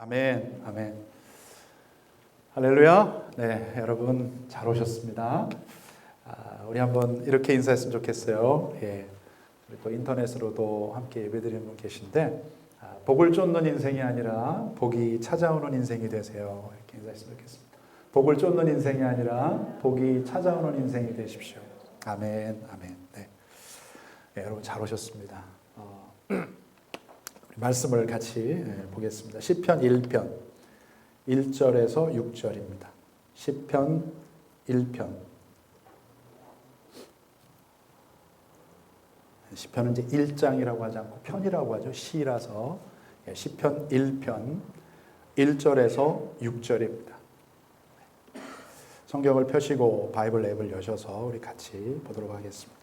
아멘, 아멘. 할렐루야. 네, 여러분 잘 오셨습니다. 우리 한번 이렇게 인사했으면 좋겠어요. 예, 우리 또 인터넷으로도 함께 예배드리는 분 계신데, 복을 쫓는 인생이 아니라 복이 찾아오는 인생이 되세요. 이렇게 인사했으면 좋겠습니다. 복을 쫓는 인생이 아니라 복이 찾아오는 인생이 되십시오. 아멘, 아멘. 네, 여러분 잘 오셨습니다. 말씀을 같이 보겠습니다. 시편 1편 1절에서 6절입니다. 시편 1편. 시편은 이제 1장이라고 하지 않고 편이라고 하죠. 시라서 시편 1편 1절에서 6절입니다. 성경을 펴시고 바이블 앱을 여셔서 우리 같이 보도록 하겠습니다.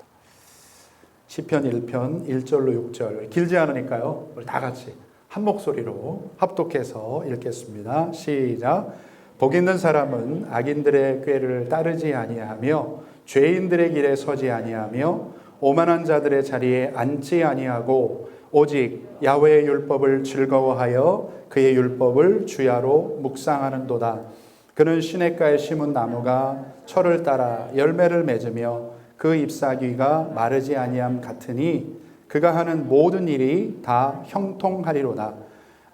시편 1편 1절로 6절, 길지 않으니까요, 우리 다 같이 한 목소리로 합독해서 읽겠습니다. 시작. 복 있는 사람은 악인들의 꾀를 따르지 아니하며 죄인들의 길에 서지 아니하며 오만한 자들의 자리에 앉지 아니하고 오직 야훼의 율법을 즐거워하여 그의 율법을 주야로 묵상하는도다. 그는 시냇가에 심은 나무가 철을 따라 열매를 맺으며 그 잎사귀가 마르지 아니함 같으니 그가 하는 모든 일이 다 형통하리로다.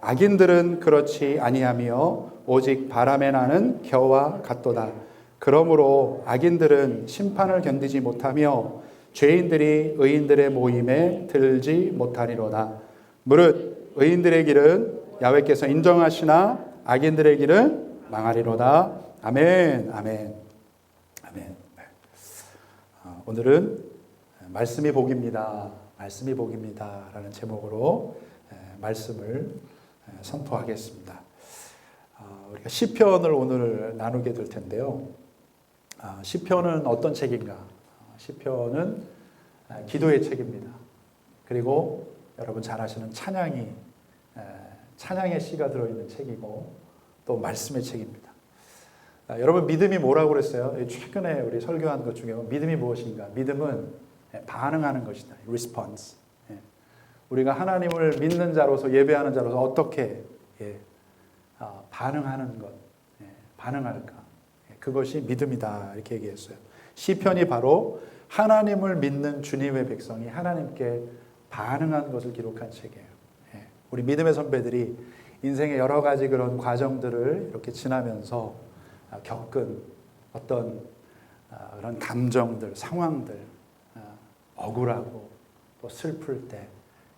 악인들은 그렇지 아니하며 오직 바람에 나는 겨와 같도다. 그러므로 악인들은 심판을 견디지 못하며 죄인들이 의인들의 모임에 들지 못하리로다. 무릇 의인들의 길은 야훼께서 인정하시나 악인들의 길은 망하리로다. 아멘, 아멘, 아멘. 오늘은 말씀이 복입니다. 말씀이 복입니다. 라는 제목으로 말씀을 선포하겠습니다. 우리가 시편을 오늘 나누게 될 텐데요. 시편은 어떤 책인가? 시편은 기도의 책입니다. 그리고 여러분 잘 아시는 찬양의 시가 들어있는 책이고 또 말씀의 책입니다. 여러분 믿음이 뭐라고 그랬어요? 최근에 우리 설교한 것 중에 믿음이 무엇인가? 믿음은 반응하는 것이다. response. 우리가 하나님을 믿는 자로서 예배하는 자로서 어떻게 반응하는 것, 반응할까? 그것이 믿음이다. 이렇게 얘기했어요. 시편이 바로 하나님을 믿는 주님의 백성이 하나님께 반응한 것을 기록한 책이에요. 우리 믿음의 선배들이 인생의 여러 가지 그런 과정들을 이렇게 지나면서 겪은 어떤 그런 감정들, 상황들, 억울하고 또 슬플 때,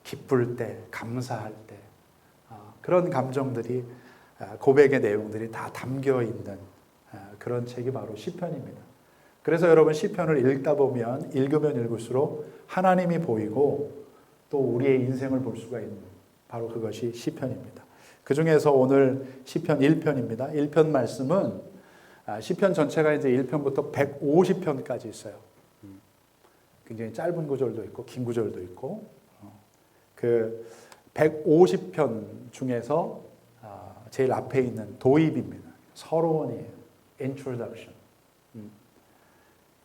기쁠 때, 감사할 때 그런 감정들이 고백의 내용들이 다 담겨 있는 그런 책이 바로 시편입니다. 그래서 여러분 시편을 읽다 보면 읽으면 읽을수록 하나님이 보이고 또 우리의 인생을 볼 수가 있는 바로 그것이 시편입니다. 그 중에서 오늘 시편 1편입니다. 1편 말씀은 시편 전체가 이제 1편부터 150편까지 있어요. 굉장히 짧은 구절도 있고 긴 구절도 있고 그 150편 중에서 제일 앞에 있는 도입입니다. 서론이에요. Introduction.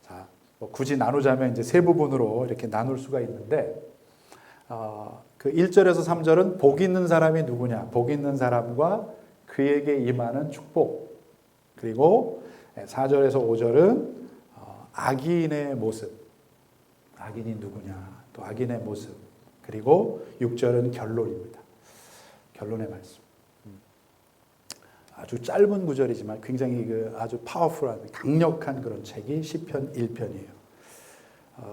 자, 뭐 굳이 나누자면 이제 세 부분으로 이렇게 나눌 수가 있는데 그 1절에서 3절은 복 있는 사람이 누구냐? 복 있는 사람과 그에게 임하는 축복. 그리고 4절에서 5절은 악인의 모습. 악인이 누구냐? 또 악인의 모습. 그리고 6절은 결론입니다. 결론의 말씀. 아주 짧은 구절이지만 굉장히 아주 파워풀한, 강력한 그런 책이 시편 1편이에요.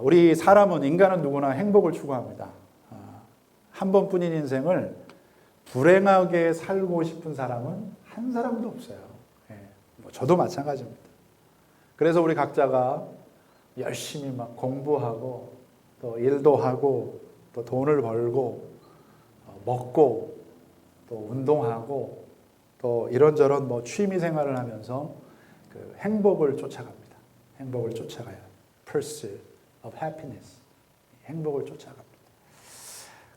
우리 사람은, 인간은 누구나 행복을 추구합니다. 한 번뿐인 인생을 불행하게 살고 싶은 사람은 한 사람도 없어요. 저도 마찬가지입니다. 그래서 우리 각자가 열심히 막 공부하고 또 일도 하고 또 돈을 벌고 먹고 또 운동하고 또 이런저런 뭐 취미 생활을 하면서 그 행복을 쫓아갑니다. 행복을 쫓아가요. Pursuit of happiness. 행복을 쫓아갑니다.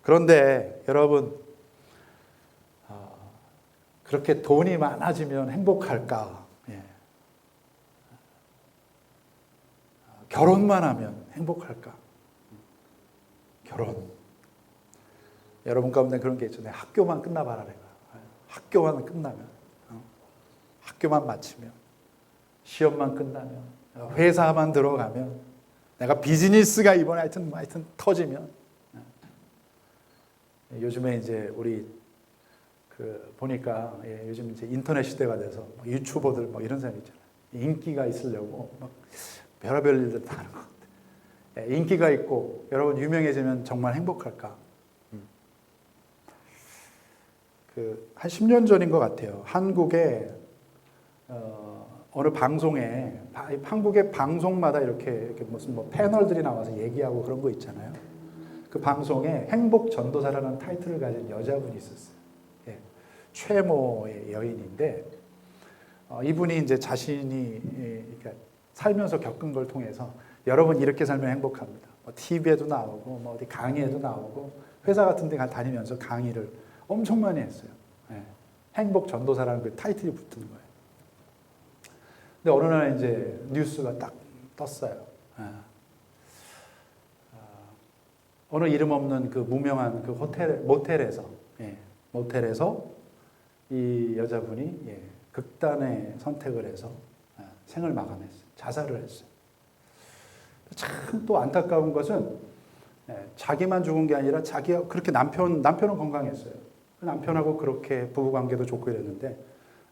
그런데 여러분 그렇게 돈이 많아지면 행복할까? 결혼만 하면 행복할까? 결혼. 여러분 가운데 그런 게 있잖아요. 학교만 끝나봐라 내가. 학교만 끝나면, 학교만 마치면, 시험만 끝나면, 회사만 들어가면, 내가 비즈니스가 이번에 하여튼 터지면, 요즘에 이제 우리 보니까 요즘 이제 인터넷 시대가 돼서 유튜버들 이런 사람 있잖아요. 인기가 있으려고 막 별의별 일들 다 하는 것 같아요. 인기가 있고 여러분 유명해지면 정말 행복할까? 한 10년 전인 것 같아요. 한국의 어느 방송에 한국의 방송마다 이렇게 무슨 패널들이 나와서 얘기하고 그런 거 있잖아요. 그 방송에 행복 전도사라는 타이틀을 가진 여자분이 있었어요. 최모의 여인인데 이분이 이제 자신이 그러니까 살면서 겪은 걸 통해서 여러분 이렇게 살면 행복합니다. TV에도 나오고 어디 강의에도 나오고 회사 같은 데 다니면서 강의를 엄청 많이 했어요. 행복 전도사라는 그 타이틀이 붙은 거예요. 근데 어느 날 이제 뉴스가 딱 떴어요. 어느 이름 없는 그 무명한 그 모텔에서 이 여자분이 극단의 선택을 해서 생을 마감했어요. 자살을 했어요. 참 또 안타까운 것은 자기만 죽은 게 아니라 자기가 그렇게 남편은 건강했어요. 남편하고 그렇게 부부 관계도 좋고 이랬는데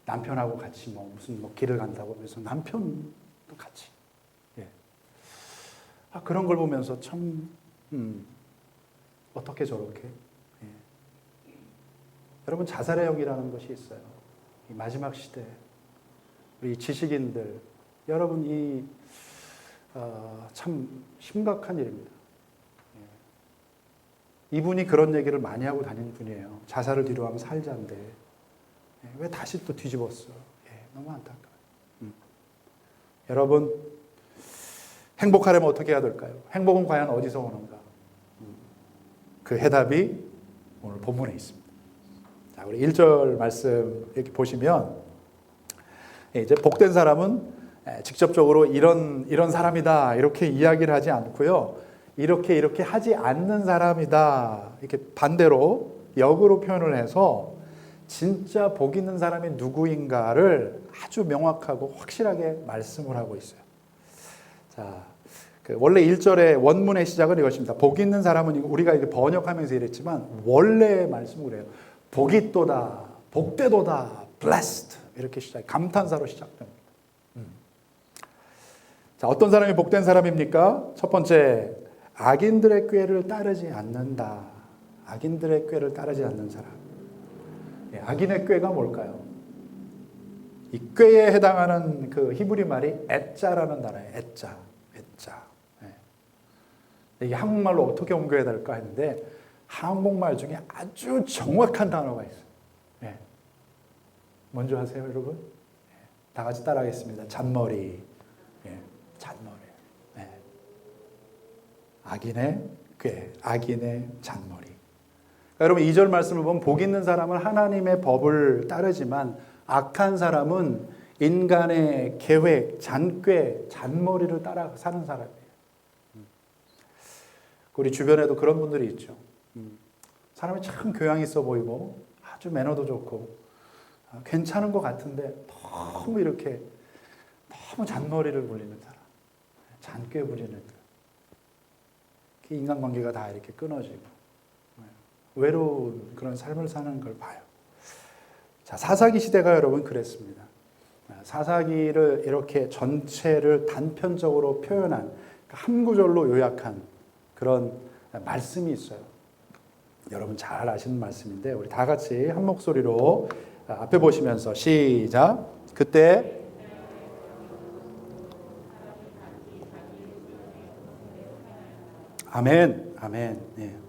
남편하고 같이 무슨 길을 간다고 하면서 남편도 같이 그런 걸 보면서 참 어떻게 저렇게 여러분 자살의 영이라는 것이 있어요. 이 마지막 시대 우리 지식인들 여러분 참 심각한 일입니다. 이분이 그런 얘기를 많이 하고 다니는 분이에요. 자살을 뒤로하면 살자인데 왜 다시 또 뒤집었어? 너무 안타까워요. 여러분 행복하려면 어떻게 해야 될까요? 행복은 과연 어디서 오는가? 그 해답이 오늘 본문에 있습니다. 자, 우리 1절 말씀 이렇게 보시면 이제 복된 사람은 직접적으로 이런 사람이다 이렇게 이야기를 하지 않고요. 이렇게 하지 않는 사람이다 이렇게 반대로 역으로 표현을 해서 진짜 복 있는 사람이 누구인가를 아주 명확하고 확실하게 말씀을 하고 있어요. 자, 원래 1절의 원문의 시작은 이것입니다. 복 있는 사람은 우리가 이렇게 번역하면서 이랬지만 원래 말씀은 그래요. 복이 있도다, 복되도다, blessed 이렇게 감탄사로 시작됩니다. 자, 어떤 사람이 복된 사람입니까? 첫 번째, 악인들의 꾀를 따르지 않는다. 악인들의 꾀를 따르지 않는 사람. 악인의 꾀가 뭘까요? 이 꾀에 해당하는 그 히브리 말이 애자라는 단어예요. 애자. 이게 한국말로 어떻게 옮겨야 될까 했는데 한국말 중에 아주 정확한 단어가 있어요. 먼저 하세요, 여러분. 다 같이 따라하겠습니다. 잔머리. 잔머리. 악인의 꾀, 악인의 잔머리. 그러니까 여러분 2절 말씀을 보면 복 있는 사람은 하나님의 법을 따르지만 악한 사람은 인간의 계획, 잔꾀, 잔머리를 따라 사는 사람이에요. 우리 주변에도 그런 분들이 있죠. 사람이 참 교양 있어 보이고 아주 매너도 좋고 괜찮은 것 같은데 너무 잔머리를 부리는 사람, 잔꾀 부리는 인간관계가 다 이렇게 끊어지고 외로운 그런 삶을 사는 걸 봐요. 자, 사사기 시대가 여러분 그랬습니다. 사사기를 이렇게 전체를 단편적으로 표현한 한 구절로 요약한 그런 말씀이 있어요. 여러분 잘 아시는 말씀인데 우리 다 같이 한 목소리로 앞에 보시면서 시작. 그때 아멘, 아멘.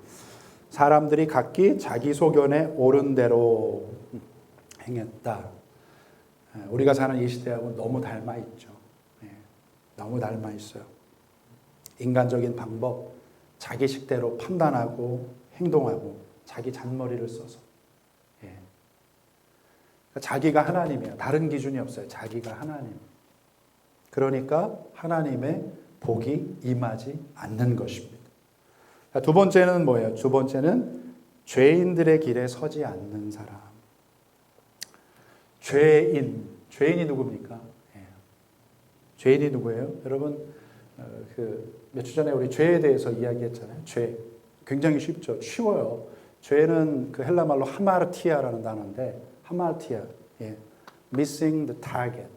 사람들이 각기 자기 소견에 옳은 대로 행했다. 우리가 사는 이 시대하고 너무 닮아 있죠. 너무 닮아 있어요. 인간적인 방법, 자기 식대로 판단하고 행동하고 자기 잔머리를 써서 자기가 하나님이에요. 다른 기준이 없어요. 자기가 하나님. 그러니까 하나님의 복이 임하지 않는 것입니다. 두 번째는 뭐예요? 두 번째는 죄인들의 길에 서지 않는 사람. 죄인이 누굽니까? 예. 죄인이 누구예요? 여러분 몇 주 전에 우리 죄에 대해서 이야기했잖아요. 죄 굉장히 쉬워요. 죄는 그 헬라 말로 하마르티아라는 단어인데 하마르티아, 예. missing the target,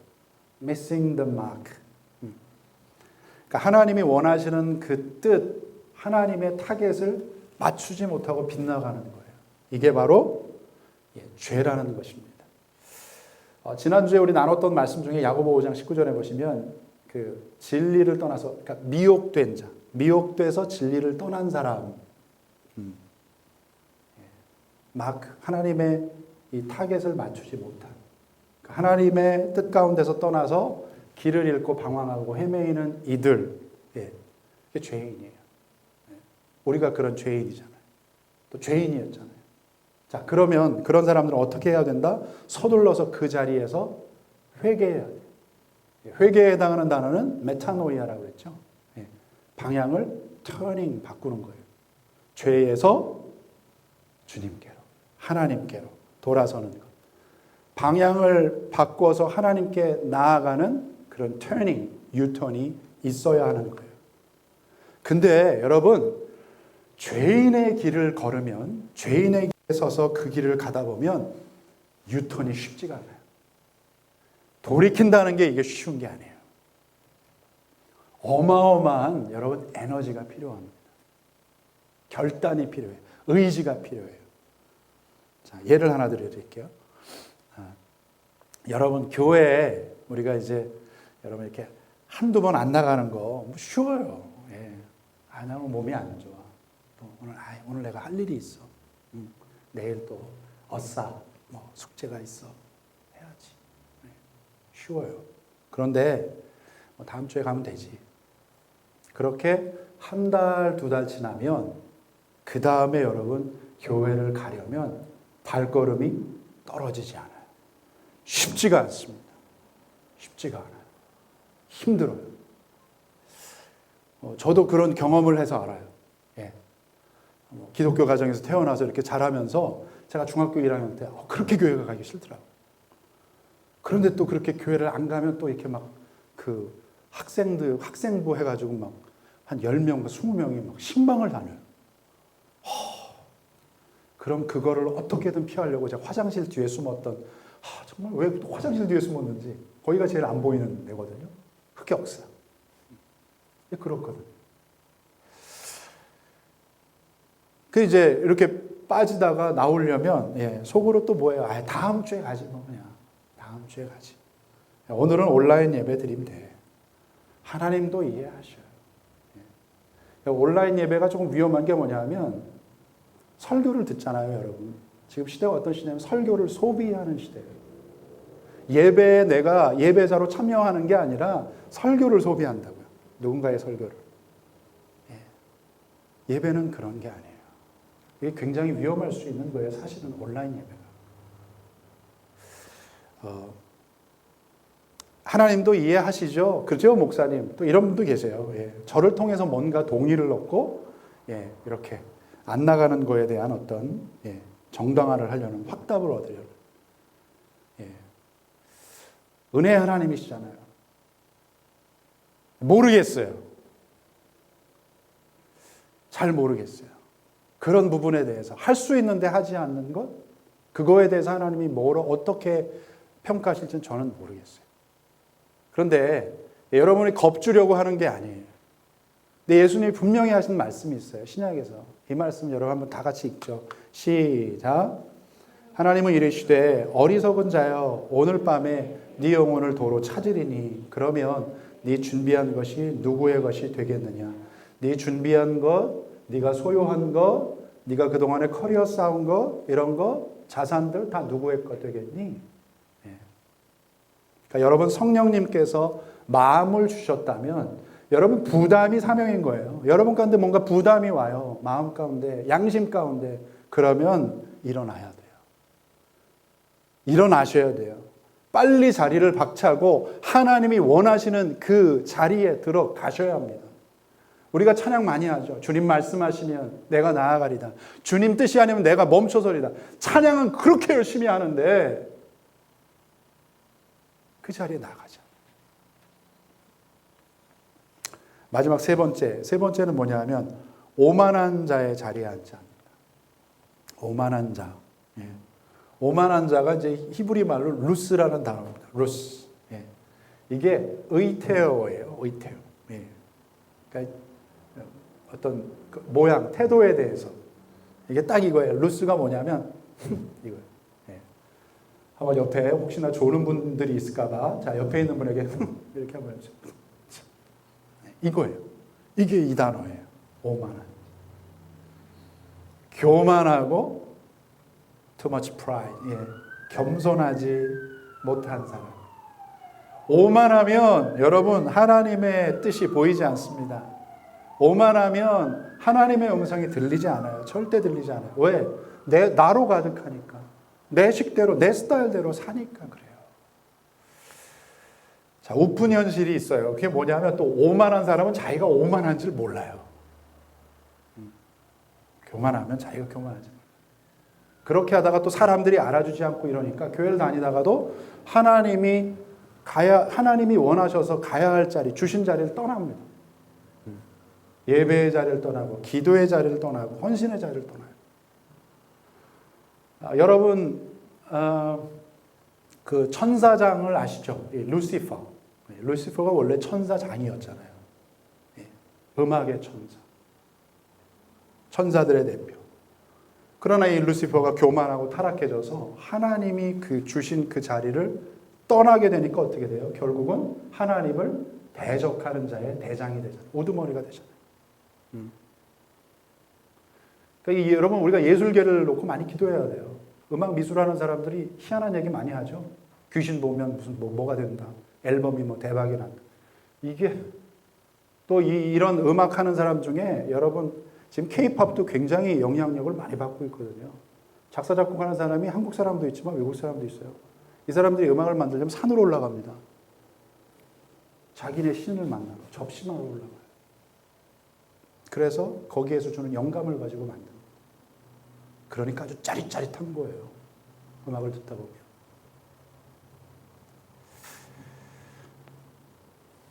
missing the mark. 그러니까 하나님이 원하시는 그 뜻, 하나님의 타겟을 맞추지 못하고 빗나가는 거예요. 이게 바로 죄라는 것입니다. 지난주에 우리 나눴던 말씀 중에 야고보 5장 19절에 보시면 그 진리를 떠나서, 그러니까 미혹된 자, 미혹돼서 진리를 떠난 사람, 하나님의 이 타겟을 맞추지 못한, 하나님의 뜻 가운데서 떠나서 길을 잃고 방황하고 헤매이는 이들, 이게 죄인이에요. 우리가 그런 죄인이잖아요. 또 죄인이었잖아요. 자, 그러면 그런 사람들은 어떻게 해야 된다? 서둘러서 그 자리에서 회개해야 돼요. 회개에 해당하는 단어는 메타노이아라고 그랬죠. 방향을 터닝, 바꾸는 거예요. 죄에서 주님께로, 하나님께로 돌아서는 것. 방향을 바꿔서 하나님께 나아가는 그런 터닝, 유턴이 있어야 하는 거예요. 근데 여러분, 죄인의 길을 걸으면, 죄인의 길에 서서 그 길을 가다 보면 유턴이 쉽지가 않아요. 돌이킨다는 게 이게 쉬운 게 아니에요. 어마어마한 여러분 에너지가 필요합니다. 결단이 필요해요. 의지가 필요해요. 자, 예를 하나 드릴게요. 여러분 교회에 우리가 이제 여러분 이렇게 한두 번 안 나가는 거 뭐 쉬워요. 예. 나는 몸이 안 좋아. 또 오늘 내가 할 일이 있어. 내일 또 어싸 뭐 숙제가 있어. 해야지. 네. 쉬워요. 그런데 뭐 다음 주에 가면 되지. 그렇게 한 달, 두 달 지나면 그 다음에 여러분 교회를 가려면 발걸음이 떨어지지 않아요. 쉽지가 않습니다. 쉽지가 않아요. 힘들어요. 저도 그런 경험을 해서 알아요. 예. 기독교 가정에서 태어나서 이렇게 자라면서 제가 중학교 1학년 때 그렇게 교회가 가기 싫더라고요. 그런데 또 그렇게 교회를 안 가면 또 이렇게 막 그 학생부 해가지고 막 한 10명, 20명이 막 신방을 다녀요. 그럼 그거를 어떻게든 피하려고 제가 화장실 뒤에 숨었던, 정말 왜 화장실 뒤에 숨었는지, 거기가 제일 안 보이는 데거든요. 흑역사. 그렇거든요. 그 이제 이렇게 빠지다가 나오려면, 속으로 또 뭐예요? 다음 주에 가지, 뭐, 그냥. 다음 주에 가지. 오늘은 온라인 예배 드리면 돼. 하나님도 이해하셔요. 온라인 예배가 조금 위험한 게 뭐냐면, 설교를 듣잖아요, 여러분. 지금 시대가 어떤 시대냐면 설교를 소비하는 시대예요. 예배에 내가 예배자로 참여하는 게 아니라 설교를 소비한다고요. 누군가의 설교를. 예배는 그런 게 아니에요. 이게 굉장히 위험할 수 있는 거예요, 사실은 온라인 예배가. 하나님도 이해하시죠? 그죠, 목사님? 또 이런 분도 계세요. 저를 통해서 뭔가 동의를 얻고, 이렇게 안 나가는 거에 대한 어떤 정당화를 하려는, 확답을 얻으려는. 은혜의 하나님이시잖아요. 모르겠어요. 잘 모르겠어요. 그런 부분에 대해서 할 수 있는데 하지 않는 것, 그거에 대해서 하나님이 어떻게 평가하실지는 저는 모르겠어요. 그런데 여러분이 겁주려고 하는 게 아니에요. 근데 예수님이 분명히 하신 말씀이 있어요. 신약에서. 이 말씀 여러분 한번 다 같이 읽죠. 시작. 하나님은 이르시되 어리석은 자여 오늘 밤에 네 영혼을 도로 찾으리니 그러면 네 준비한 것이 누구의 것이 되겠느냐. 네 준비한 것, 네가 소유한 것, 네가 그동안에 커리어 쌓은 것, 이런 것, 자산들 다 누구의 것 되겠니? 그러니까 여러분 성령님께서 마음을 주셨다면 여러분 부담이 사명인 거예요. 여러분 가운데 뭔가 부담이 와요. 마음 가운데, 양심 가운데. 그러면 일어나야 돼요. 일어나셔야 돼요. 빨리 자리를 박차고 하나님이 원하시는 그 자리에 들어가셔야 합니다. 우리가 찬양 많이 하죠. 주님 말씀하시면 내가 나아가리다. 주님 뜻이 아니면 내가 멈춰서리다. 찬양은 그렇게 열심히 하는데 그 자리에 나가자. 마지막 세 번째는 뭐냐면 오만한 자의 자리에 앉자. 오만한 자. 예. 오만한 자가 이제 히브리 말로 루스라는 단어입니다. 루스. 예. 이게 의태어예요. 의태어. 예. 그러니까 어떤 모양, 태도에 대해서 이게 딱 이거예요. 루스가 뭐냐면 이거예요. 예. 한번 옆에 혹시나 조는 분들이 있을까봐 자 옆에 있는 분에게 이렇게 한번 해주세요. 이거예요. 이게 이 단어예요. 오만한. 교만하고 too much pride. 예. 겸손하지 못한 사람. 오만하면 여러분 하나님의 뜻이 보이지 않습니다. 오만하면 하나님의 음성이 들리지 않아요. 절대 들리지 않아요. 왜? 나로 가득하니까. 내 식대로, 내 스타일대로 사니까 그래요. 자, 우픈 현실이 있어요. 그게 뭐냐면 또 오만한 사람은 자기가 오만한 줄 몰라요. 교만하면 자기가 교만하지. 그렇게 하다가 또 사람들이 알아주지 않고 이러니까 교회를 다니다가도 하나님이 원하셔서 가야 할 자리, 주신 자리를 떠납니다. 예배의 자리를 떠나고 기도의 자리를 떠나고 헌신의 자리를 떠나요. 여러분 그 천사장을 아시죠? 루시퍼. 루시퍼가 원래 천사장이었잖아요. 음악의 천사. 천사들의 대표. 그러나 이 루시퍼가 교만하고 타락해져서 하나님이 주신 그 자리를 떠나게 되니까 어떻게 돼요? 결국은 하나님을 대적하는 자의 대장이 되잖아요. 우두머리가 되잖아요. 그러니까 여러분 우리가 예술계를 놓고 많이 기도해야 돼요. 음악 미술하는 사람들이 희한한 얘기 많이 하죠. 귀신 보면 무슨 뭐가 된다. 앨범이 대박이 난다. 이게 또 이런 음악하는 사람 중에 여러분 지금 K-팝도 굉장히 영향력을 많이 받고 있거든요. 작사 작곡하는 사람이 한국 사람도 있지만 외국 사람도 있어요. 이 사람들이 음악을 만들려면 산으로 올라갑니다. 자기네 신을 만나러 접시마로 올라가요. 그래서 거기에서 주는 영감을 가지고 만드는 거예요. 그러니까 아주 짜릿짜릿한 거예요. 음악을 듣다 보면.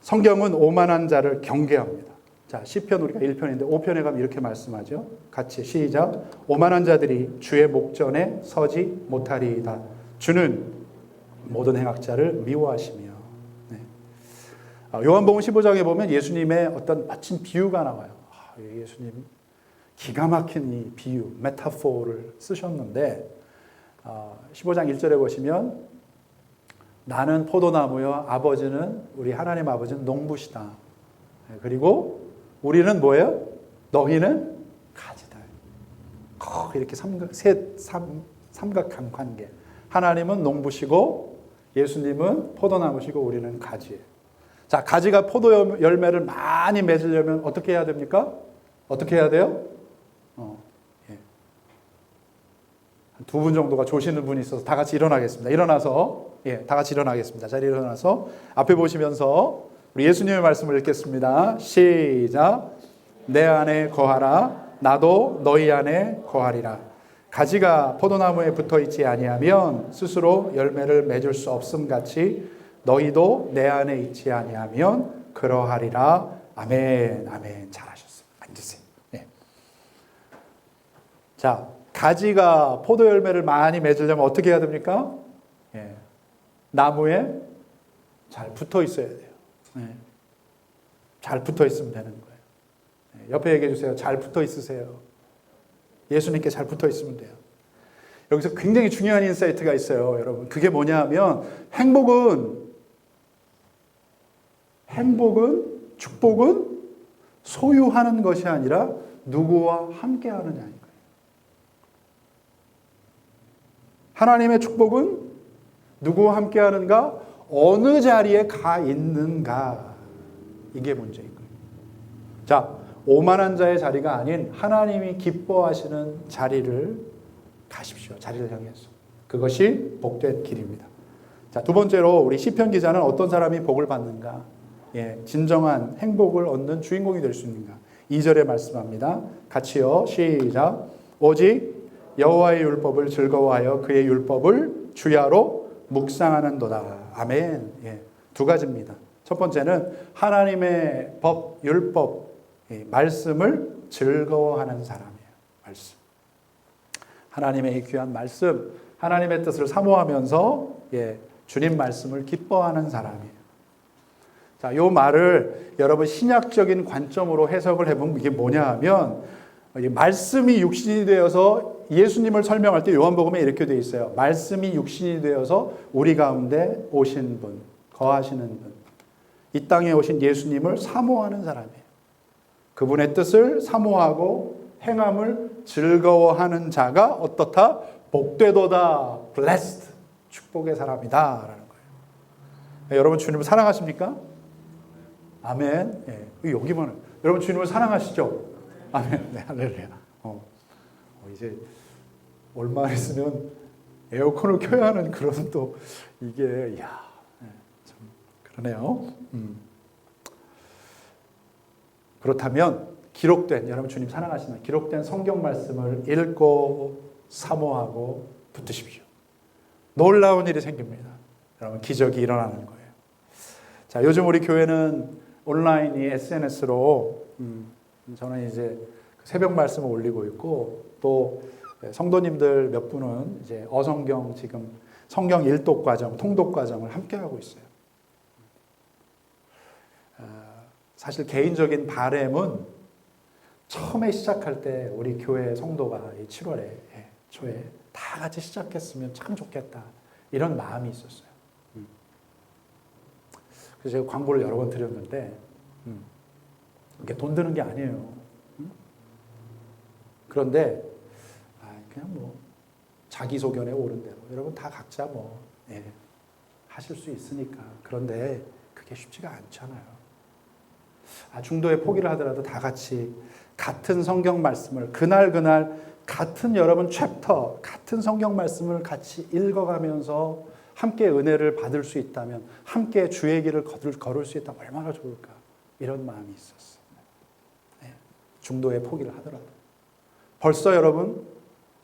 성경은 오만한 자를 경계합니다. 자, 시편 우리가 1편인데 5편에 가면 이렇게 말씀하죠. 같이 시작. 오만한 자들이 주의 목전에 서지 못하리이다. 주는 모든 행악자를 미워하시며. 네. 요한복음 15장에 보면 예수님의 어떤 마침 비유가 나와요. 예수님 기가 막힌 이 비유, 메타포를 쓰셨는데 15장 1절에 보시면 나는 포도나무요 아버지는 우리 하나님 아버지는 농부시다. 그리고 우리는 뭐예요? 너희는 가지다. 이렇게 삼각형 관계. 하나님은 농부시고 예수님은 포도나무시고 우리는 가지예요. 자, 가지가 포도 열매를 많이 맺으려면 어떻게 해야 됩니까? 어떻게 해야 돼요? 예. 두 분 정도가 조시는 분이 있어서 다 같이 일어나겠습니다. 일어나서, 다 같이 일어나겠습니다. 자리에 일어나서 앞에 보시면서 우리 예수님의 말씀을 읽겠습니다. 시작. 내 안에 거하라. 나도 너희 안에 거하리라. 가지가 포도나무에 붙어 있지 아니하면 스스로 열매를 맺을 수 없음 같이 너희도 내 안에 있지 아니하면 그러하리라. 아멘. 아멘. 잘하셨어요. 앉으세요. 네. 자, 가지가 포도 열매를 많이 맺으려면 어떻게 해야 됩니까? 나무에 잘 붙어 있어야 돼요. 잘 붙어 있으면 되는 거예요. 옆에 얘기해 주세요. 잘 붙어 있으세요. 예수님께 잘 붙어 있으면 돼요. 여기서 굉장히 중요한 인사이트가 있어요, 여러분. 그게 뭐냐 하면 행복은, 축복은 소유하는 것이 아니라 누구와 함께 하느냐인 거예요. 하나님의 축복은 누구와 함께 하는가? 어느 자리에 가 있는가? 이게 문제인 거예요. 자, 오만한 자의 자리가 아닌 하나님이 기뻐하시는 자리를 가십시오. 자리를 향해서. 그것이 복된 길입니다. 자, 두 번째로 우리 시편 기자는 어떤 사람이 복을 받는가? 진정한 행복을 얻는 주인공이 될 수 있는가? 2절에 말씀합니다. 같이요. 시작. 오직 여호와의 율법을 즐거워하여 그의 율법을 주야로 묵상하는도다. 아멘. 예, 두 가지입니다. 첫 번째는 하나님의 법, 율법, 말씀을 즐거워하는 사람이에요. 말씀. 하나님의 이 귀한 말씀, 하나님의 뜻을 사모하면서 주님 말씀을 기뻐하는 사람이에요. 자, 요 말을 여러분 신약적인 관점으로 해석을 해보면 이게 뭐냐 하면 말씀이 육신이 되어서 예수님을 설명할 때 요한복음에 이렇게 되어 있어요. 말씀이 육신이 되어서 우리 가운데 오신 분, 거하시는 분. 이 땅에 오신 예수님을 사모하는 사람이에요. 그분의 뜻을 사모하고 행함을 즐거워하는 자가 어떻다? 복되도다. blessed. 축복의 사람이다. 라는 거예요. 네, 여러분 주님을 사랑하십니까? 아멘. 예, 여기만 여러분 주님을 사랑하시죠? 아멘. 네, 할렐루야. 이제 얼마 있으면 에어컨을 켜야 하는 그런 또 이게 참 그러네요. 그렇다면 기록된 여러분 주님 사랑하시는 기록된 성경 말씀을 읽고 사모하고 붙드십시오. 놀라운 일이 생깁니다. 여러분 기적이 일어나는 거예요. 자, 요즘 우리 교회는 온라인이 SNS로 저는 이제 새벽 말씀을 올리고 있고 또 성도님들 몇 분은 이제 어성경 지금 성경 일독 과정, 통독 과정을 함께 하고 있어요. 사실 개인적인 바람은 처음에 시작할 때 우리 교회 성도가 7월에 초에 다 같이 시작했으면 참 좋겠다 이런 마음이 있었어요. 그래서 제가 광고를 여러 번 드렸는데 이게 돈 드는 게 아니에요. 그런데 그냥 뭐 자기소견에 옳은 대로 여러분 다 각자 하실 수 있으니까. 그런데 그게 쉽지가 않잖아요. 중도에 포기를 하더라도 다 같이 같은 성경 말씀을 그날 같은 여러분 챕터 같은 성경 말씀을 같이 읽어가면서 함께 은혜를 받을 수 있다면 함께 주의 길을 걸을 수 있다면 얼마나 좋을까 이런 마음이 있었어요. 중도에 포기를 하더라도 벌써 여러분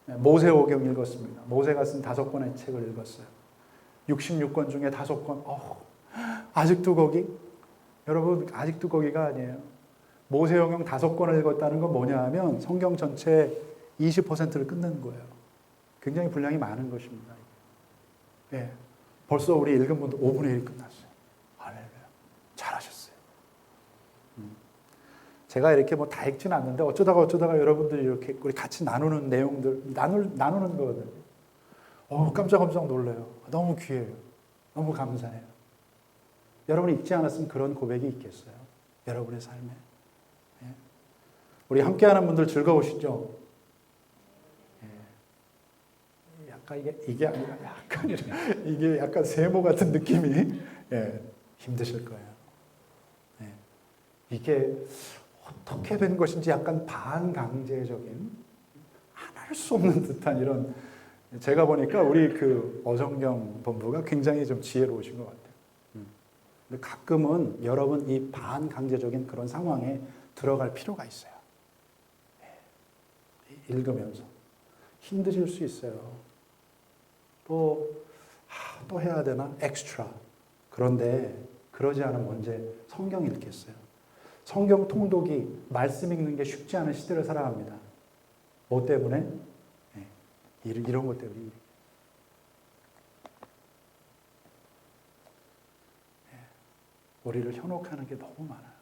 모세오경 읽었습니다. 모세가 쓴 5권의 책을 읽었어요. 66권 중에 5권. 아직도 거기? 여러분 아직도 거기가 아니에요. 모세오경 5권을 읽었다는 건 뭐냐 하면 성경 전체 20%를 끊는 거예요. 굉장히 분량이 많은 것입니다. 벌써 우리 읽은 분도 5분의 1 끝났어요. 할렐루야. 잘하셨어요. 제가 이렇게 다 읽지는 않는데 어쩌다가 여러분들이 이렇게 우리 같이 나누는 내용들 나누는 거거든요. 깜짝 놀라요. 너무 귀해요. 너무 감사해요. 여러분이 읽지 않았으면 그런 고백이 있겠어요? 여러분의 삶에. 우리 함께하는 분들 즐거우시죠? 약간 이게 아니라 이게 약간 세모 같은 느낌이 힘드실 거예요. 이게 어떻게 된 것인지 약간 반강제적인 안 할 수 없는 듯한 이런 제가 보니까 우리 그 어성경 본부가 굉장히 좀 지혜로우신 것 같아요. 근데 가끔은 여러분 이 반강제적인 그런 상황에 들어갈 필요가 있어요. 읽으면서 힘드실 수 있어요. 또 해야 되나? 엑스트라. 그런데 그러지 않으면 언제 성경 읽겠어요? 성경 통독이 말씀 읽는 게 쉽지 않은 시대를 살아갑니다. 뭐 때문에? 이런 것 때문에. 우리를 현혹하는 게 너무 많아요.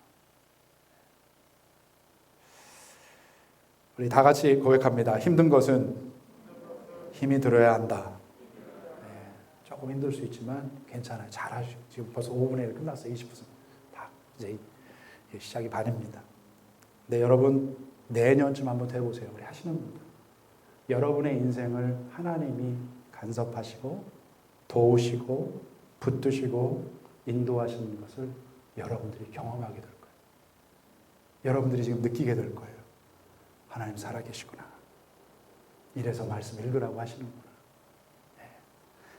우리 다 같이 고백합니다. 힘든 것은 힘이 들어야 한다. 조금 힘들 수 있지만 괜찮아요. 잘하시고 지금 벌써 5분의 1 끝났어요. 20% 다 이제 시작이 반입니다. 근데 여러분 내년쯤 한번 해보세요. 우리 하시는 분들 여러분의 인생을 하나님이 간섭하시고 도우시고 붙드시고 인도하시는 것을 여러분들이 경험하게 될 거예요. 여러분들이 지금 느끼게 될 거예요. 하나님 살아계시구나. 이래서 말씀 읽으라고 하시는구나.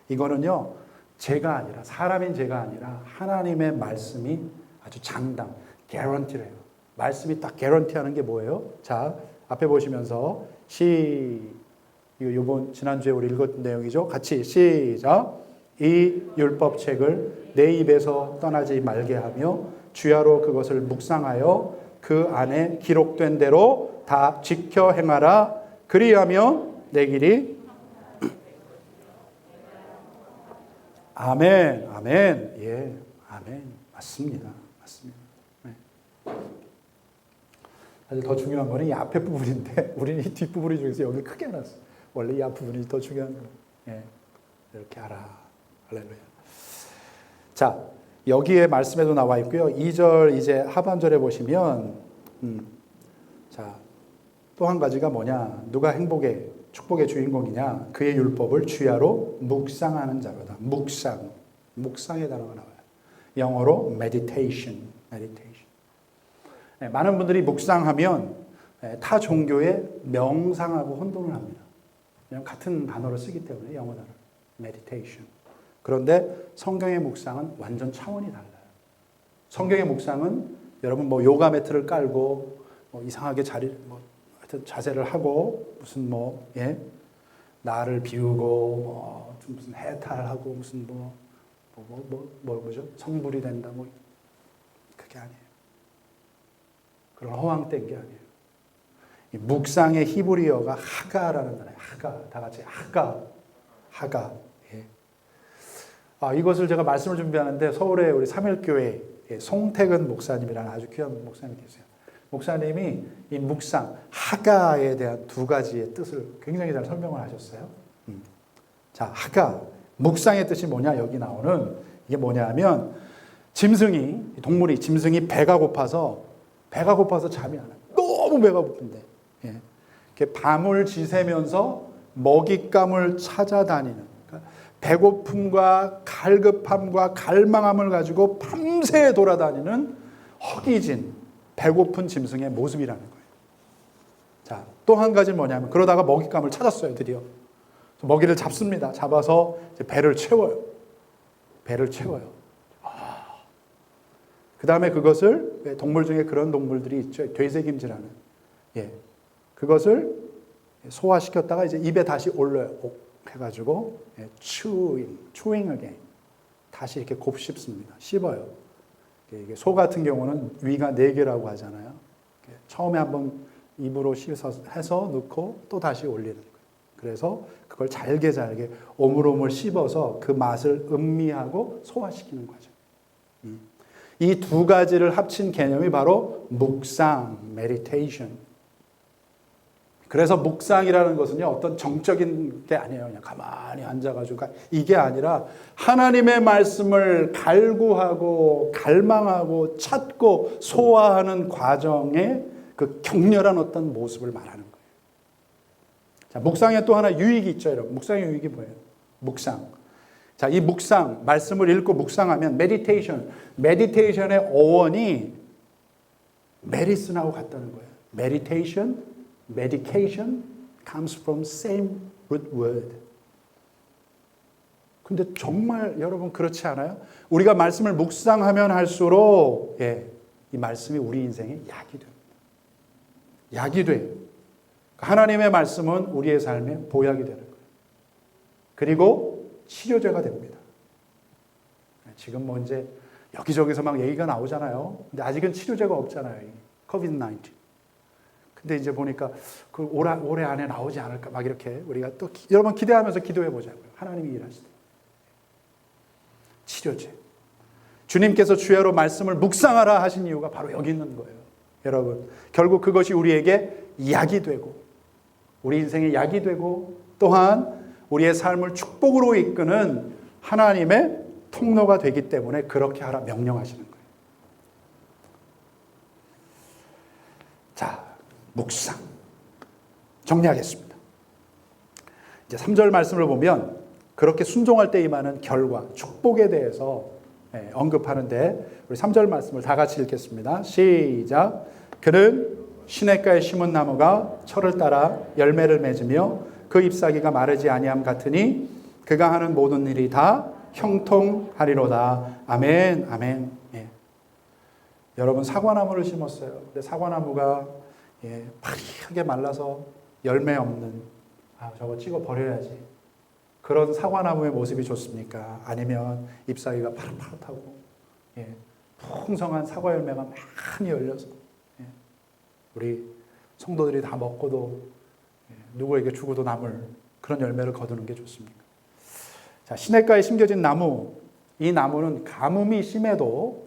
이거는요, 제가 아니라, 사람인 제가 아니라 하나님의 말씀이 아주 장담, 개런티래요. 말씀이 딱 개런티하는 게 뭐예요? 자, 앞에 보시면서 이번 지난주에 우리 읽었던 내용이죠. 같이 시작. 이 율법책을 내 입에서 떠나지 말게 하며 주야로 그것을 묵상하여 그 안에 기록된 대로 다 지켜 행하라. 그리하면 내 길이 아멘, 아멘, 예, 아멘, 맞습니다, 맞습니다. 네. 사실 더 중요한 거는 이 앞에 부분인데 우리는 이 뒷부분 중에서 여기 크게 해놨어요. 원래 이 앞부분이 더 중요한 거예요. 예. 이렇게 하라. 할렐루야. 자, 여기에 말씀에도 나와 있고요. 2절 이제 하반절에 보시면 자, 또 한 가지가 뭐냐? 누가 행복의 축복의 주인공이냐? 그의 율법을 주야로 묵상하는 자로다. 묵상. 묵상의 단어가 나와요. 영어로 meditation. meditation. 네, 많은 분들이 묵상하면 타 종교의 명상하고 혼돈을 합니다. 왜냐하면 같은 단어를 쓰기 때문에 영어 단어. meditation. 그런데 성경의 묵상은 완전 차원이 달라요. 성경의 묵상은 여러분 뭐 요가 매트를 깔고 뭐 이상하게 하여튼 자세를 하고 무슨 나를 비우고 무슨 해탈하고 무슨 뭐죠? 성불이 된다 그게 아니에요. 그런 허황된 게 아니에요. 이 묵상의 히브리어가 하가라는 단어예요. 하가. 다 같이 하가. 예. 이것을 제가 말씀을 준비하는데 서울에 우리 삼일교회 송택은 목사님이라는 아주 귀한 목사님이 계세요. 목사님이 이 묵상, 하가에 대한 두 가지의 뜻을 굉장히 잘 설명을 하셨어요. 자, 하가. 묵상의 뜻이 뭐냐? 여기 나오는 이게 뭐냐 하면 동물이 짐승이 배가 고파서 잠이 안 와요. 너무 배가 고픈데. 예. 이렇게 밤을 지새면서 먹잇감을 찾아다니는 그러니까 배고픔과 갈급함과 갈망함을 가지고 밤새 돌아다니는 허기진 배고픈 짐승의 모습이라는 거예요. 자, 또 한 가지는 뭐냐면 그러다가 먹잇감을 찾았어요. 드디어. 먹이를 잡습니다. 잡아서 이제 배를 채워요. 그 다음에 그것을 동물 중에 그런 동물들이 있죠. 되새김질하는. 예. 그것을 소화시켰다가 이제 입에 다시 올려요. 해가지고 chewing again. 다시 이렇게 곱씹습니다. 씹어요. 이게 소 같은 경우는 위가 4개라고 하잖아요. 처음에 한번 입으로 해서 넣고 또 다시 올리는 거예요. 그래서 그걸 잘게 오물오물 씹어서 그 맛을 음미하고 소화시키는 거죠. 이 두 가지를 합친 개념이 바로 묵상, meditation. 그래서 묵상이라는 것은요, 어떤 정적인 게 아니에요. 그냥 가만히 앉아가지고. 이게 아니라 하나님의 말씀을 갈구하고, 갈망하고, 찾고, 소화하는 과정의 그 격렬한 어떤 모습을 말하는 거예요. 자, 묵상에 또 하나 유익이 있죠, 여러분. 묵상의 유익이 뭐예요? 묵상. 자, 이 묵상, 말씀을 읽고 묵상하면 meditation의 어원이 메디슨하고 같다는 거예요. medication comes from same root word. 근데 정말 여러분 그렇지 않아요? 우리가 말씀을 묵상하면 할수록 이 말씀이 우리 인생에 약이 됩니다. 약이 돼요. 하나님의 말씀은 우리의 삶에 보약이 되는 거예요. 그리고 치료제가 됩니다. 지금 뭐 이제 여기저기서 막 얘기가 나오잖아요. 근데 아직은 치료제가 없잖아요. COVID-19. 근데 이제 보니까 그 올해 안에 나오지 않을까 막 이렇게 우리가 또 여러분 기대하면서 기도해 보자고요. 하나님이 일하시다. 치료제. 주님께서 주야로 말씀을 묵상하라 하신 이유가 바로 여기 있는 거예요. 여러분, 결국 그것이 우리에게 약이 되고 우리 인생의 약이 되고 또한 우리의 삶을 축복으로 이끄는 하나님의 통로가 되기 때문에 그렇게 하라 명령하시는 거예요. 자, 묵상. 정리하겠습니다. 이제 3절 말씀을 보면 그렇게 순종할 때 임하는 결과, 축복에 대해서 언급하는데 우리 3절 말씀을 다 같이 읽겠습니다. 시작. 그는 시냇가에 심은 나무가 철을 따라 열매를 맺으며 그 잎사귀가 마르지 아니함 같으니 그가 하는 모든 일이 다 형통하리로다. 아멘, 아멘. 예. 여러분 사과나무를 심었어요. 근데 사과나무가 파리하게 말라서 열매 없는 저거 찍어 버려야지. 그런 사과나무의 모습이 좋습니까? 아니면 잎사귀가 파릇파릇하고 풍성한 사과 열매가 많이 열려서 우리 성도들이 다 먹고도 누구에게 주고도 남을 그런 열매를 거두는 게 좋습니까? 자, 시냇가에 심겨진 나무, 이 나무는 가뭄이 심해도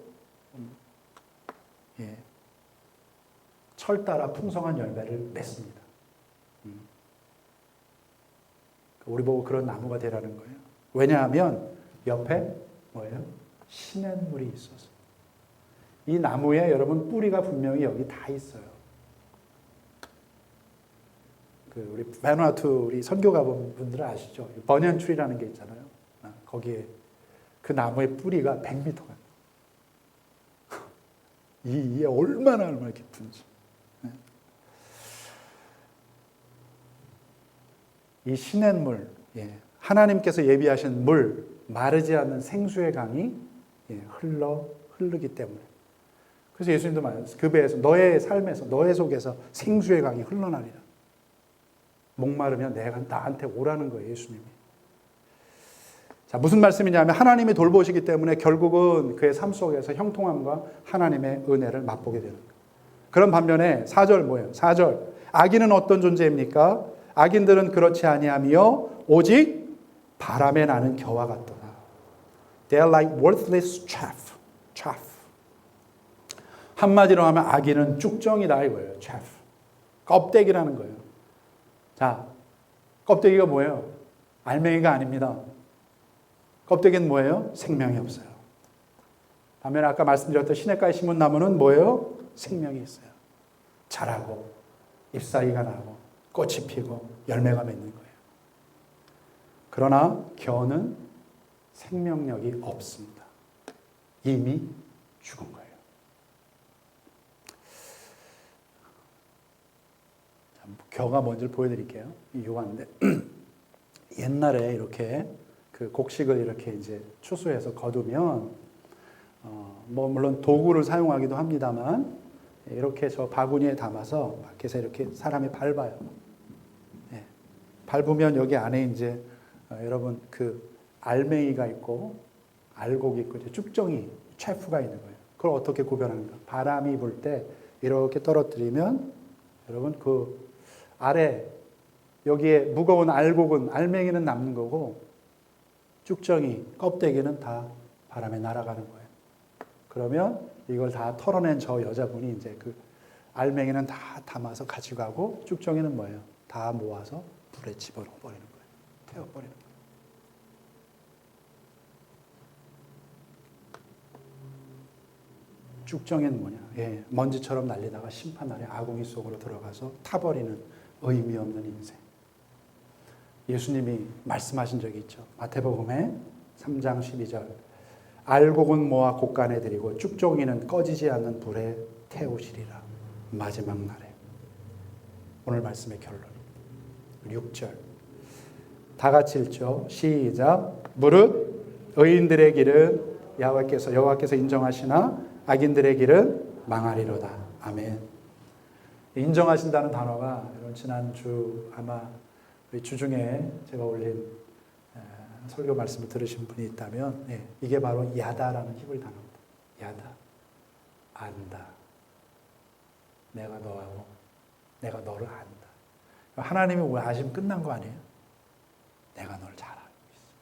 철 따라 풍성한 열매를 맺습니다. 우리 보고 그런 나무가 되라는 거예요. 왜냐하면 옆에 뭐예요? 시냇물이 있어서. 이 나무에 여러분 뿌리가 분명히 여기 다 있어요. 우리 바누아투 우리 선교 가본 분들은 아시죠? 버년트리라는 게 있잖아요. 거기에 그 나무의 뿌리가 100m가 이게 얼마나 깊은지. 이 시냇물, 하나님께서 예비하신 물, 마르지 않는 생수의 강이 흐르기 때문에. 그래서 예수님도 말했어요. 그 배에서 너의 삶에서 너의 속에서 생수의 강이 흘러나리라. 목마르면 나한테 오라는 거예요, 예수님이. 자, 무슨 말씀이냐면 하나님이 돌보시기 때문에 결국은 그의 삶 속에서 형통함과 하나님의 은혜를 맛보게 되는 거예요. 그런 반면에 4절 뭐예요? 4절. 악인은 어떤 존재입니까? 악인들은 그렇지 아니하며 오직 바람에 나는 겨와 같도다. They are like worthless chaff. 한마디로 하면 악인은 쭉정이다 이거예요. chaff. 껍데기라는 거예요. 자, 껍데기가 뭐예요? 알맹이가 아닙니다. 껍데기는 뭐예요? 생명이 없어요. 반면에 아까 말씀드렸던 시냇가에 심은 나무는 뭐예요? 생명이 있어요. 자라고 잎사귀가 나고 꽃이 피고 열매가 맺는 거예요. 그러나 겨는 생명력이 없습니다. 이미 죽은 거예요. 겨가 뭔지를 보여드릴게요. 요한데 옛날에 이렇게 그 곡식을 이렇게 이제 추수해서 거두면 뭐 물론 도구를 사용하기도 합니다만 이렇게 저 바구니에 담아서 밖에서 이렇게 사람이 밟아요. 밟으면 여기 안에 이제 여러분 그 알맹이가 있고 알곡이 있고 이제 쭉정이 체프가 있는 거예요. 그걸 어떻게 구별하는가? 바람이 불 때 이렇게 떨어뜨리면 여러분 그 아래 여기에 무거운 알곡은 알맹이는 남는 거고 쭉정이 껍데기는 다 바람에 날아가는 거예요. 그러면 이걸 다 털어낸 저 여자분이 이제 그 알맹이는 다 담아서 가지고 가고 쭉정이는 뭐예요? 다 모아서 불에 집어넣어 버리는 거예요. 태워버리는 거예요. 쭉정이는 뭐냐? 먼지처럼 날리다가 심판날에 아궁이 속으로 들어가서 타버리는 의미 없는 인생. 예수님이 말씀하신 적이 있죠. 마태복음에 3장 12절. 알곡은 모아 곡간에 들이고 쭉정이는 꺼지지 않는 불에 태우시리라. 마지막 날에. 오늘 말씀의 결론. 6절. 다 같이 읽죠. 시작. 무릇 의인들의 길은 여호와께서 인정하시나 악인들의 길은 망하리로다. 아멘. 인정하신다는 단어가 여러분 지난주 아마 우리 주중에 제가 올린 설교 말씀을 들으신 분이 있다면 이게 바로 야다라는 히브리 단어입니다. 야다. 안다. 내가 너하고 내가 너를 안다. 하나님이 왜 아시면 끝난 거 아니에요? 내가 널 잘 알고 있어.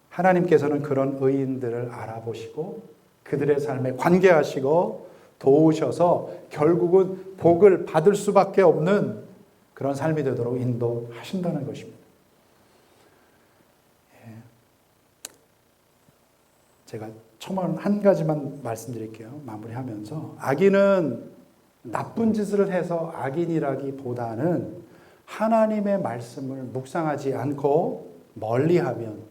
하나님께서는 그런 의인들을 알아보시고 그들의 삶에 관계하시고 도우셔서 결국은 복을 받을 수밖에 없는 그런 삶이 되도록 인도하신다는 것입니다. 제가 첨언 한 가지만 말씀드릴게요. 마무리하면서 악인은 나쁜 짓을 해서 악인이라기보다는 하나님의 말씀을 묵상하지 않고 멀리하면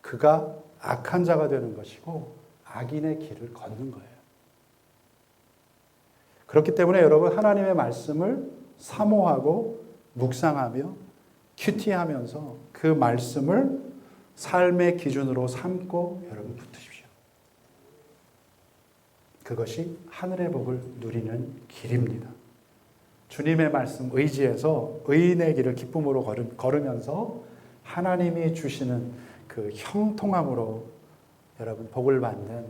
그가 악한 자가 되는 것이고 악인의 길을 걷는 거예요. 그렇기 때문에 여러분 하나님의 말씀을 사모하고 묵상하며 큐티하면서 그 말씀을 삶의 기준으로 삼고 여러분 붙으십시오. 그것이 하늘의 복을 누리는 길입니다. 주님의 말씀 의지해서 의인의 길을 기쁨으로 걸으면서 하나님이 주시는 그 형통함으로 여러분 복을 받는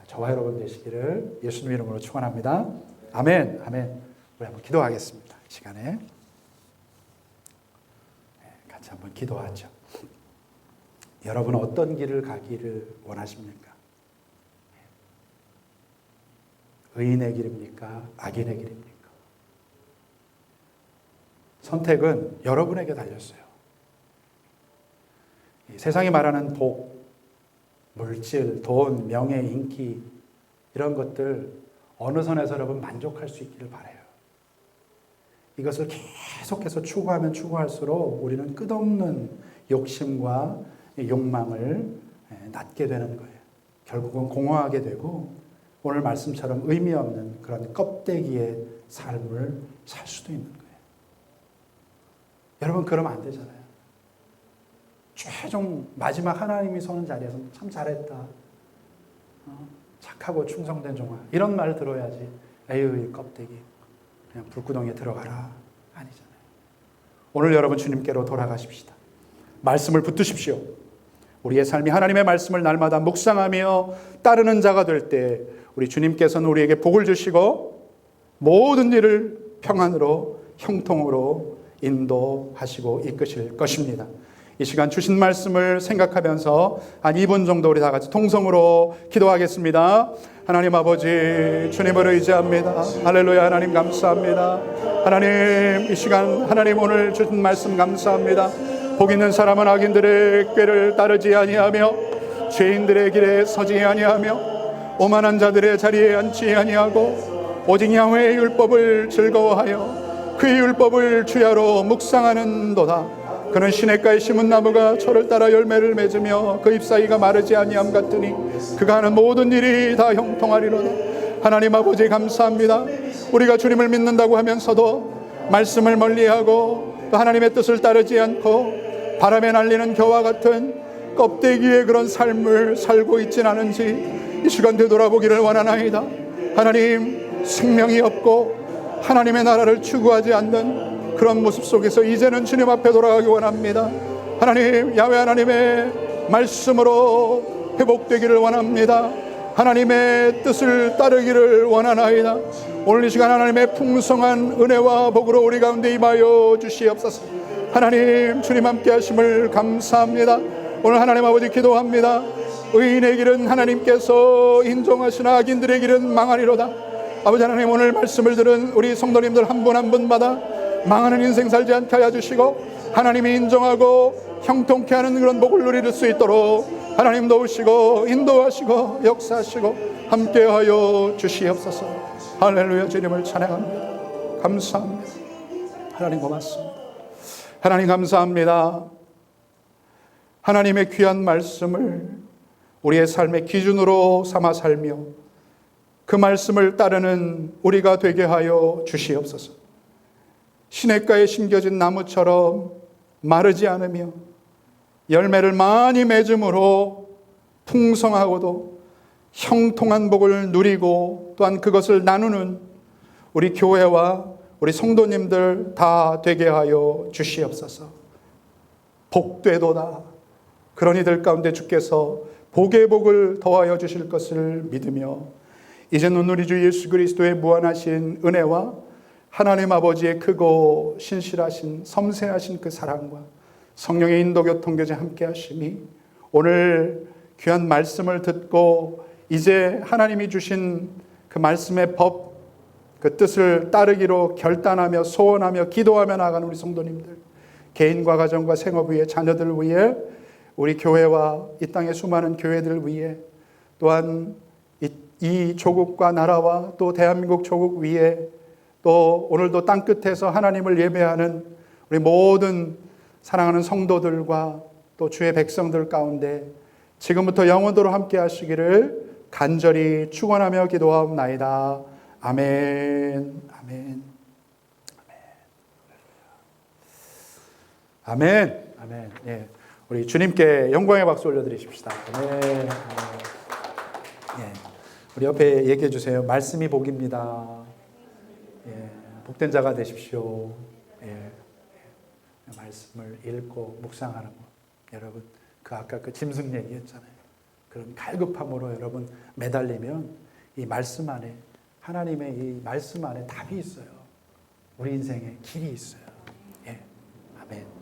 저와 여러분 되시기를 예수님 이름으로 축원합니다. 아멘. 아멘. 우리 한번 기도하겠습니다. 이 시간에 같이 한번 기도하죠. 여러분은 어떤 길을 가기를 원하십니까? 의인의 길입니까? 악인의 길입니까? 선택은 여러분에게 달렸어요. 세상이 말하는 복, 물질, 돈, 명예, 인기 이런 것들 어느 선에서 여러분 만족할 수 있기를 바라요. 이것을 계속해서 추구하면 추구할수록 우리는 끝없는 욕심과 욕망을 낳게 되는 거예요. 결국은 공허하게 되고 오늘 말씀처럼 의미 없는 그런 껍데기의 삶을 살 수도 있는 거예요. 여러분 그러면 안 되잖아요. 최종 마지막 하나님이 서는 자리에서 참 잘했다. 착하고 충성된 종아. 이런 말 들어야지. 에휴 이 껍데기. 그냥 불구덩이에 들어가라. 아니잖아요. 오늘 여러분 주님께로 돌아가십시다. 말씀을 붙드십시오. 우리의 삶이 하나님의 말씀을 날마다 묵상하며 따르는 자가 될 때 우리 주님께서는 우리에게 복을 주시고 모든 일을 평안으로 형통으로 인도하시고 이끄실 것입니다. 이 시간 주신 말씀을 생각하면서 한 2분 정도 우리 다 같이 통성으로 기도하겠습니다. 하나님 아버지 주님을 의지합니다. 할렐루야. 하나님 감사합니다. 하나님 이 시간 하나님 오늘 주신 말씀 감사합니다. 복 있는 사람은 악인들의 꾀를 따르지 아니하며 죄인들의 길에 서지 아니하며 오만한 자들의 자리에 앉지 아니하고 오직 야훼의 율법을 즐거워하여 그의 율법을 주야로 묵상하는도다. 그는 시냇가에 심은 나무가 철을 따라 열매를 맺으며 그 잎사귀가 마르지 아니함 같으니 그가 하는 모든 일이 다 형통하리로다. 하나님 아버지 감사합니다. 우리가 주님을 믿는다고 하면서도 말씀을 멀리하고 또 하나님의 뜻을 따르지 않고 바람에 날리는 겨와 같은 껍데기의 그런 삶을 살고 있진 않은지 이 시간 되돌아보기를 원하나이다. 하나님 생명이 없고 하나님의 나라를 추구하지 않는 그런 모습 속에서 이제는 주님 앞에 돌아가기 원합니다. 하나님 야훼 하나님의 말씀으로 회복되기를 원합니다. 하나님의 뜻을 따르기를 원하나이다. 오늘 이 시간 하나님의 풍성한 은혜와 복으로 우리 가운데 임하여 주시옵소서. 하나님 주님 함께 하심을 감사합니다. 오늘 하나님 아버지 기도합니다. 의인의 길은 하나님께서 인정하시나 악인들의 길은 망하리로다. 아버지 하나님 오늘 말씀을 들은 우리 성도님들 한 분 한 분마다 망하는 인생 살지 않게 하여 주시고 하나님이 인정하고 형통케 하는 그런 복을 누릴 수 있도록 하나님 도우시고 인도하시고 역사하시고 함께하여 주시옵소서. 할렐루야. 주님을 찬양합니다. 감사합니다. 하나님 고맙습니다. 하나님 감사합니다. 하나님의 귀한 말씀을 우리의 삶의 기준으로 삼아 살며 그 말씀을 따르는 우리가 되게 하여 주시옵소서. 시냇가에 심겨진 나무처럼 마르지 않으며 열매를 많이 맺음으로 풍성하고도 형통한 복을 누리고 또한 그것을 나누는 우리 교회와 우리 성도님들 다 되게 하여 주시옵소서. 복되도다. 그런 이들 가운데 주께서 복의 복을 더하여 주실 것을 믿으며 이제는 우리 주 예수 그리스도의 무한하신 은혜와 하나님 아버지의 크고 신실하신 섬세하신 그 사랑과 성령의 인도 교통 교제 함께 하심이 오늘 귀한 말씀을 듣고 이제 하나님이 주신 그 말씀의 법, 그 뜻을 따르기로 결단하며 소원하며 기도하며 나가는 우리 성도님들, 개인과 가정과 생업 위에 자녀들 위해 우리 교회와 이 땅의 수많은 교회들 위해 또한 이 조국과 나라와 또 대한민국 조국 위에 또 오늘도 땅끝에서 하나님을 예배하는 우리 모든 사랑하는 성도들과 또 주의 백성들 가운데 지금부터 영원토록 함께 하시기를 간절히 축원하며 기도하옵나이다. 아멘. 아멘. 아멘. 아멘. 예. 우리 주님께 영광의 박수 올려드리십시다. 아멘. 예. 우리 옆에 얘기해 주세요. 말씀이 복입니다. 예. 복된 자가 되십시오. 예. 말씀을 읽고 묵상하는 것. 여러분, 아까 그 짐승 얘기했잖아요. 그런 갈급함으로 여러분 매달리면 이 말씀 안에, 하나님의 이 말씀 안에 답이 있어요. 우리 인생에 길이 있어요. 예. 아멘.